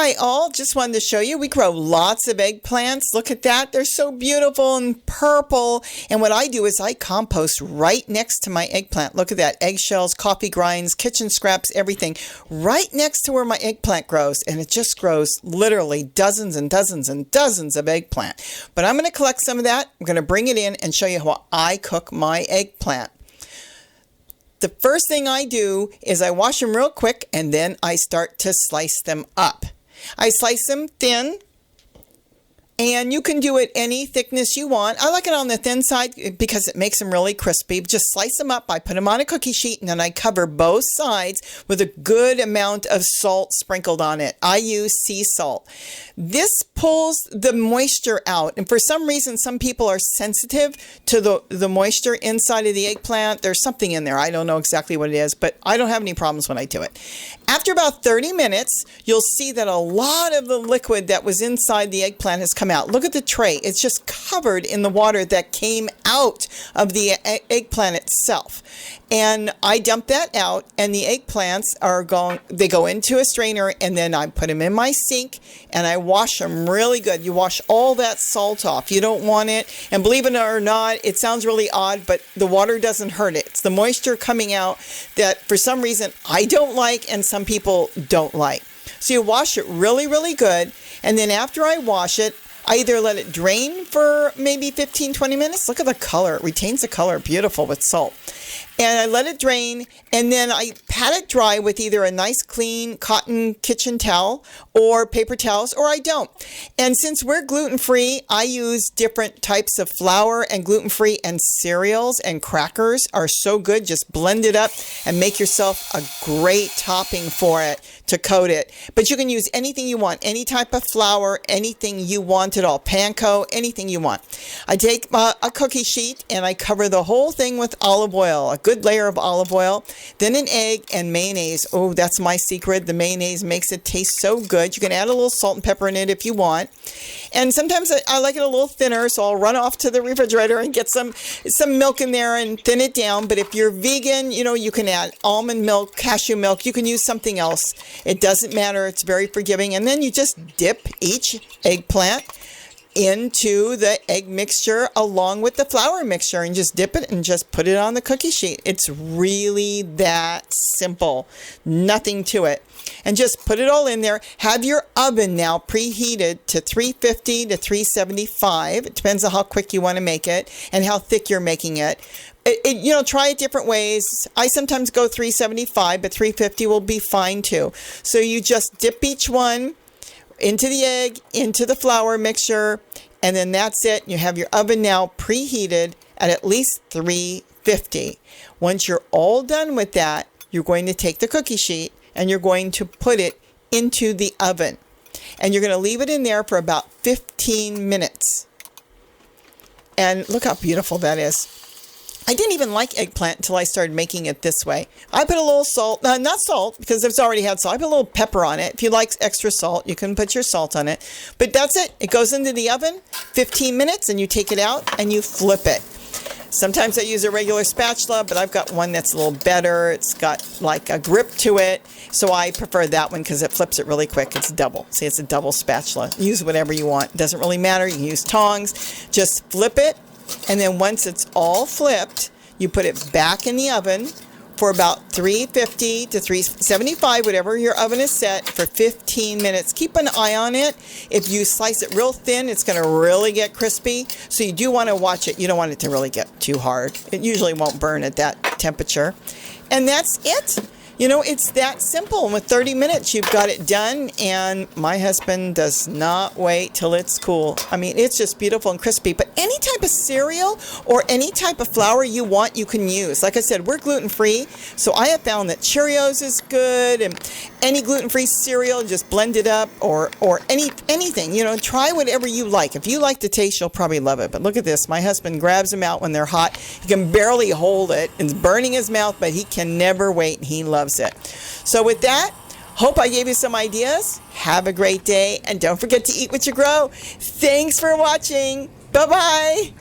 Hi all, just wanted to show you we grow lots of eggplants. Look at that, they're so beautiful and purple. And what I do is I compost right next to my eggplant. Look at that, eggshells, coffee grinds, kitchen scraps, everything right next to where my eggplant grows. And it just grows literally dozens and dozens and dozens of eggplant. But I'm going to collect some of that. I'm going to bring it in and show you how I cook my eggplant. The first thing I do is I wash them real quick and then I start to slice them up. I slice them thin, and you can do it any thickness you want. I like it on the thin side because it makes them really crispy. Just slice them up. I put them on a cookie sheet, and then I cover both sides with a good amount of salt sprinkled on it. I use sea salt. This pulls the moisture out, and for some reason, some people are sensitive to the moisture inside of the eggplant. There's something in there. I don't know exactly what it is, but I don't have any problems when I do it. After about 30 minutes, you'll see that a lot of the liquid that was inside the eggplant has come out. Look at the tray. It's just covered in the water that came out of the eggplant itself. And I dump that out, and the eggplants they go into a strainer, and then I put them in my sink, and I wash them really good. You wash all that salt off. You don't want it. And believe it or not, it sounds really odd, but the water doesn't hurt it. It's the moisture coming out that for some reason I don't like and some people don't like. So you wash it really, really good. And then after I wash it, I either let it drain for maybe 15, 20 minutes. Look at the color. It retains the color beautiful with salt. And I let it drain, and then I pat it dry with either a nice clean cotton kitchen towel or paper towels, or I don't. And since we're gluten-free, I use different types of flour and gluten-free, and cereals and crackers are so good. Just blend it up and make yourself a great topping for it to coat it. But you can use anything you want, any type of flour, anything you want at all, panko, anything you want. I take a cookie sheet and I cover the whole thing with olive oil, a good layer of olive oil, then an egg and mayonnaise. Oh, that's my secret. The mayonnaise makes it taste so good. You can add a little salt and pepper in it if you want. And sometimes I like it a little thinner, so I'll run off to the refrigerator and get some milk in there and thin it down. But if you're vegan, you can add almond milk, cashew milk. You can use something else. It doesn't matter. It's very forgiving. And then you just dip each eggplant into the egg mixture along with the flour mixture and just dip it and just put it on the cookie sheet. It's really that simple. Nothing to it. And just put it all in there. Have your oven now preheated to 350 to 375. It depends on how quick you want to make it and how thick you're making it. Try it different ways. I sometimes go 375, but 350 will be fine too. So you just dip each one into the egg, into the flour mixture, and then that's it. You have your oven now preheated at least 350. Once you're all done with that, you're going to take the cookie sheet and you're going to put it into the oven. And you're going to leave it in there for about 15 minutes. And look how beautiful that is. I didn't even like eggplant until I started making it this way. I put a little salt, not salt because it's already had salt. I put a little pepper on it. If you like extra salt, you can put your salt on it. But that's it. It goes into the oven, 15 minutes, and you take it out and you flip it. Sometimes I use a regular spatula, but I've got one that's a little better. It's got like a grip to it. So I prefer that one because it flips it really quick. It's double. See, it's a double spatula. Use whatever you want. It doesn't really matter. You can use tongs. Just flip it. And then once it's all flipped, you put it back in the oven for about 350 to 375, whatever your oven is set, for 15 minutes. Keep an eye on it. If you slice it real thin, it's going to really get crispy. So you do want to watch it. You don't want it to really get too hard. It usually won't burn at that temperature. And that's it. It's that simple. With 30 minutes, you've got it done. And my husband does not wait till it's cool. I mean, it's just beautiful and crispy. But any type of cereal or any type of flour you want, you can use. Like I said, we're gluten-free. So I have found that Cheerios is good. And any gluten-free cereal, just blend it up. Or anything. Try whatever you like. If you like the taste, you'll probably love it. But look at this. My husband grabs them out when they're hot. He can barely hold it. It's burning his mouth, but he can never wait. He loves it. So with that, hope I gave you some ideas. Have a great day, and don't forget to eat what you grow. Thanks for watching. Bye-bye.